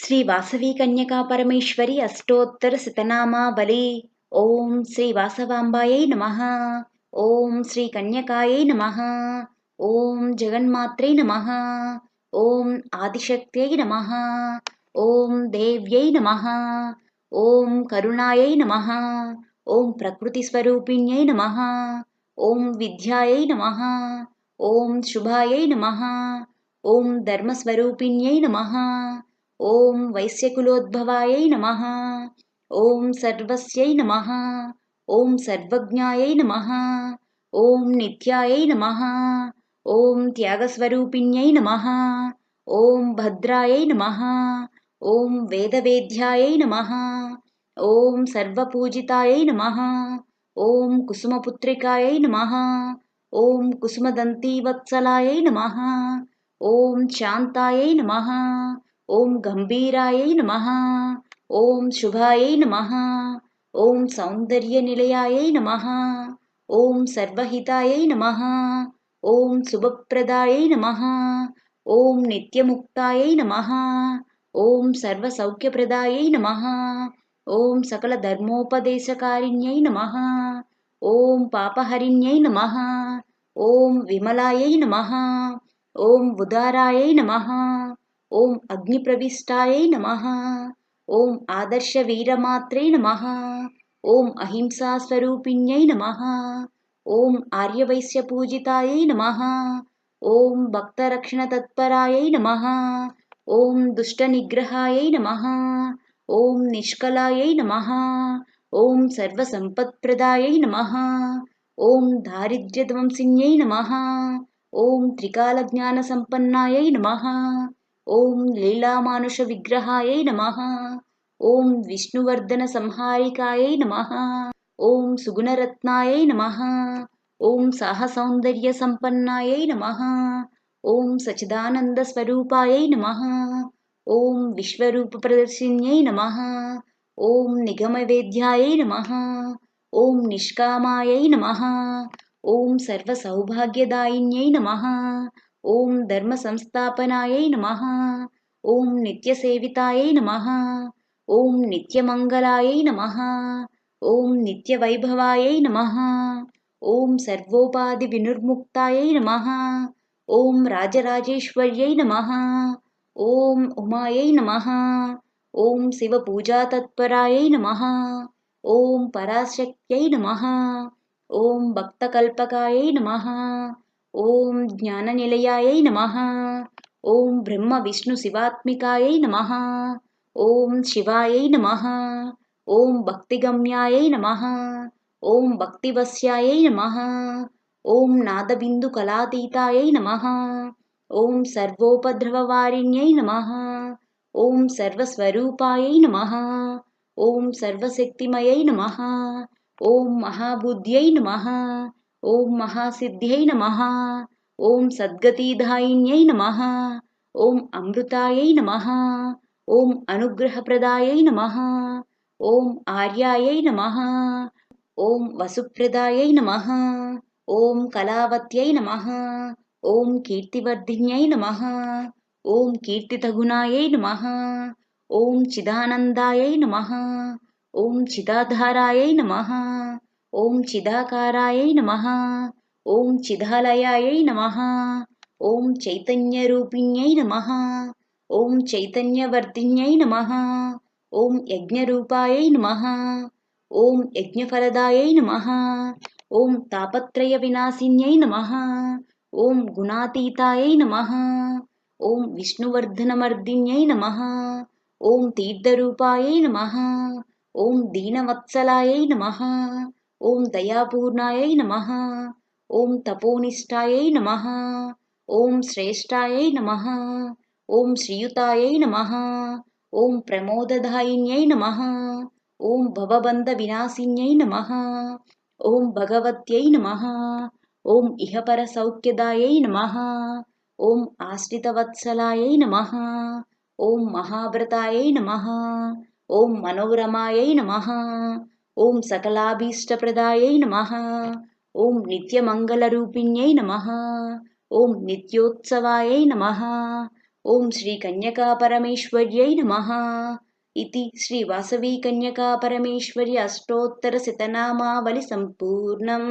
ಶ್ರೀ ವಾಸವಿ ಕನ್ಯಕಾ ಪರಮೇಶ್ವರಿ ಅಷ್ಟೋತ್ತರ ಶತನಾಮಾವಳಿ. ಓಂ ಶ್ರೀ ವಾಸವಾಂಬಾಯೈ ನಮಃ. ಓಂ ಶ್ರೀ ಕನ್ಯಕಾಯೈ ನಮಃ. ಓಂ ಜಗನ್ಮಾತ್ರೈ ನಮಃ. ಓಂ ಆದಿಶಕ್ತಿಯೈ ನಮಃ. ಓಂ ದೇವ್ಯೈ ನಮಃ. ಓಂ ಕರುಣಾಯೈ ನಮಃ. ಓಂ ಪ್ರಕೃತಿ ಸ್ವರೂಪಿಣ್ಯೈ ನಮಃ. ಓಂ ವಿದ್ಯಾಯೈ ನಮಃ. ಓಂ ಶುಭಾಯೈ ನಮಃ. ಓಂ ಧರ್ಮಸ್ವರೂಪಿಣ್ಯೈ ನಮಃ. ಓಂ ವೈಶ್ಯಕುಲೋದ್ಭವಾಯೈ ನಮಃ. ಓಂ ಸರ್ವಸ್ಯೈ ನಮಃ. ಓಂ ಸರ್ವಜ್ಞಾಯೈ ನಮಃ. ಓಂ ನಿತ್ಯಾಯೈ ನಮಃ. ಓಂ ತ್ಯಾಗಸ್ವರೂಪಿಣ್ಯೈ ನಮಃ. ಓಂ ಭದ್ರಾಯೈ ನಮಃ. ಓಂ ವೇದವೇದ್ಯಾಯೈ ನಮಃ. ಓಂ ಸರ್ವಪೂಜಿತಾಯೈ ನಮಃ. ಓಂ ಕುಸುಮಪುತ್ರಿಕಾಯೈ ನಮಃ. ಓಂ ಕುಸುಮದಂತೀವತ್ಸಲಾಯೈ ನಮಃ. ಓಂ ಶಾಂತಾಯೈ ನಮಃ. ಓಂ ಗಂಭೀರಾಯೈ ನಮಃ. ಓಂ ಶುಭಾಯೈ ನಮಃ. ಓಂ ಸೌಂದರ್ಯನಿಲಯಾಯೈ ನಮಃ. ಓಂ ಸರ್ವಹಿತಾಯೈ ನಮಃ. ಓಂ ಶುಭಪ್ರದಾಯೈ ನಮಃ. ಓಂ ನಿತ್ಯಮುಕ್ತಾಯೈ ನಮಃ. ಓಂ ಸರ್ವಸೌಖ್ಯಪ್ರದಾಯೈ ನಮಃ. ಓಂ ಸಕಲಧರ್ಮೋಪದೇಶಕಾರಿಣ್ಯೈ ನಮಃ. ಓಂ ಪಾಪಹರಿಣ್ಯೈ ನಮಃ. ಓಂ ವಿಮಲಾಯೈ ನಮಃ. ಓಂ ಉದಾರಾಯೈ ನಮಃ. ಓಂ ಅಗ್ನಿಪ್ರವಿಷ್ಟಾಯೈ ನಮಃ. ಓಂ ಆದರ್ಶ ವೀರಮಾತ್ರೈ ನಮಃ. ಓಂ ಅಹಿಂಸಾ ಸ್ವರೂಪಿಣ್ಯೈ ನಮಃ. ಓಂ ಆರ್ಯವೈಶ್ಯಪೂಜಿತಾಯೈ ನಮಃ. ಓಂ ಭಕ್ತರಕ್ಷಣತತ್ಪರಾಯೈ ನಮಃ. ಓಂ ದುಷ್ಟನಿಗ್ರಹಾಯೈ ನಮಃ. ಓಂ ನಿಷ್ಕಲಾಯೈ ನಮಃ. ಓಂ ಸರ್ವಸಂಪತ್ಪ್ರದಾಯೈ ನಮಃ. ಓಂ ದಾರಿದ್ರ್ಯಧ್ವಂಸಿನ್ಯೈ ನಮಃ. ಓಂ ತ್ರಿಕಾಲಜ್ಞಾನಸಂಪನ್ನಾಯೈ ನಮಃ. ಓಂ ಲೀಲಾಮಾನುಷ ವಿಗ್ರಹಾಯೈ ನಮಃ. ಓಂ ವಿಷ್ಣುವರ್ಧನ ಸಂಹಾರಿಕಾಯೈ ನಮಃ. ಓಂ ಸುಗುಣರತ್ನಾಯೈ ನಮಃ. ಓಂ ಸಾಹಸೌಂದರ್ಯ ಸಂಪನ್ನಾಯೈ ನಮಃ. ಓಂ ಸಚಿದಾನಂದ ಸ್ವರೂಪಾಯೈ ನಮಃ. ಓಂ ವಿಶ್ವರೂಪ ಪ್ರದರ್ಶಿನ್ಯೈ ನಮಃ. ಓಂ ನಿಗಮವೇದ್ಯಾಯೈ ನಮಃ. ಓಂ ನಿಷ್ಕಾಮಾಯೈ ನಮಃ. ಓಂ ಸರ್ವಸೌಭಾಗ್ಯದಾಯಿನ್ಯೈ ನಮಃ. ಓಂ ಧರ್ಮ ಸಂಸ್ಥಾಪನಾಯೈ ನಮಃ. ಓಂ ನಿತ್ಯಸೇವಿತಾಯೈ ನಮಃ. ಓಂ ನಿತ್ಯಮಂಗಲಾಯೈ ನಮಃ. ಓಂ ನಿತ್ಯವೈಭವಾಯೈ ನಮಃ. ಓಂ ಸರ್ವೋಪಾಧಿ ವಿನಿರ್ಮುಕ್ತಾಯೈ ನಮಃ. ಓಂ ರಾಜರಾಜೇಶ್ವರ್ಯೈ ನಮಃ. ಓಂ ಉಮಾಯೈ ನಮಃ. ಓಂ ಶಿವಪೂಜಾತತ್ಪರಾಯೈ ನಮಃ. ಓಂ ಪರಾಶಕ್ತ್ಯೈ ನಮಃ. ಓಂ ಭಕ್ತಕಲ್ಪಕಾಯೈ ನಮಃ. ಓಂ ಜ್ಞಾನನಿಲಯಾಯೈ ನಮಃ. ಓಂ ಬ್ರಹ್ಮ ವಿಷ್ಣು ಶಿವಾತ್ಮಿಕಾಯೈ ನಮಃ. ಓಂ ಶಿವಾಯೈ ನಮಃ. ಓಂ ಭಕ್ತಿಗಮ್ಯಾಯೈ ನಮಃ. ಓಂ ಭಕ್ತಿವಸ್ಯಾಯೈ ನಮಃ. ಓಂ ನಾದಬಿಂದು ಕಲಾತೀತಾಯೈ ನಮಃ. ಓಂ ಸರ್ವೋಪದ್ರವವಾರಿಣ್ಯೈ ನಮಃ. ಓಂ ಸರ್ವಸ್ವರೂಪಾಯೈ ನಮಃ. ಓಂ ಸರ್ವಶಕ್ತಿಮಯೈ ನಮಃ. ಓಂ ಮಹಾಬುದ್ಧ್ಯೈ ನಮಃ. ಓಂ ಮಹಾಸಿದ್ಧ್ಯೈ ನಮಃ. ಓಂ ಸದ್ಗತಿದಾಯಿನ್ಯೈ ನಮಃ. ಓಂ ಅಮೃತಾಯೈ ನಮಃ. ಓಂ ಅನುಗ್ರಹಪ್ರದಾಯೈ ನಮಃ. ಓಂ ಆರ್ಯಾಯೈ ನಮಃ. ಓಂ ವಸುಪ್ರದಾಯೈ ನಮಃ. ಓಂ ಕಲಾವತ್ಯೈ ನಮಃ. ಓಂ ಕೀರ್ತಿವರ್ಧಿನ್ಯೈ ನಮಃ. ಓಂ ಕೀರ್ತಿತಗುಣಾಯೈ ನಮಃ. ಓಂ ಚಿದಾನಂದಾಯೈ ನಮಃ. ಓಂ ಚಿದಾಧಾರಾಯೈ ನಮಃ. ಓಂ ಚಿದಾಕಾರಾಯೈ ನಮಃ. ಓಂ ಚಿದಾಲಯಾಯೈ ನಮಃ. ಓಂ ಚೈತನ್ಯರೂಪಿಣ್ಯೈ ನಮಃ. ಓಂ ಚೈತನ್ಯವರ್ಧಿನ್ಯೈ ನಮಃ. ಓಂ ಯಜ್ಞರೂಪಾಯೈ ನಮಃ. ಓಂ ಯಜ್ಞಫಲದಾಯೈ ನಮಃ. ಓಂ ತಾಪತ್ರಯ ವಿನಾಶಿನ್ಯೈ ನಮಃ. ಓಂ ಗುಣಾತೀತಾಯೈ ನಮಃ. ಓಂ ವಿಷ್ಣುವರ್ಧನಮರ್ದಿನ್ಯೈ ನಮಃ. ಓಂ ತೀರ್ಥರೂಪಾಯೈ ನಮಃ. ಓಂ ದೀನವತ್ಸಲಾಯೈ ನಮಃ. ಓಂ ದಯಾಪೂರ್ಣಾಯೈ ನಮಃ. ಓಂ ತಪೋನಿಷ್ಠಾಯೈ ನಮಃ. ಓಂ ಶ್ರೇಷ್ಠಾಯೈ ನಮಃ. ಓಂ ಶ್ರೀಯುತಾಯೈ ನಮಃ. ಓಂ ಪ್ರಮೋದದಾಯಿನ್ಯೈ ನಮಃ. ಓಂ ಭವಬಂಧ ವಿನಾಶಿನ್ಯೈ ನಮಃ. ಓಂ ಭಗವತ್ಯೈ ನಮಃ. ಓಂ ಇಹಪರ ಸೌಖ್ಯದಾಯೈ ನಮಃ. ಓಂ ಆಶ್ರಿತವತ್ಸಲಾಯೈ ನಮಃ. ಓಂ ಮಹಾಭೃತಾಯೈ ನಮಃ. ಓಂ ಮನೋರಮಾಯೈ ನಮಃ. ಓಂ ಸಕಲಾಭೀಷ್ಟಪ್ರದಾಯೈ ನಮಃ. ಓಂ ನಿತ್ಯಮಂಗಲರೂಪಿಣ್ಯೈ ನಮಃ. ಓಂ ನಿತ್ಯೋತ್ಸವಾಯೈ ನಮಃ. ॐ श्रीकन्यकापरमेश्वर्यै नमः इति श्रीवासवीकन्यकापरमेश्वर्य अष्टोत्तरशतनामावलिसम्पूर्णम्।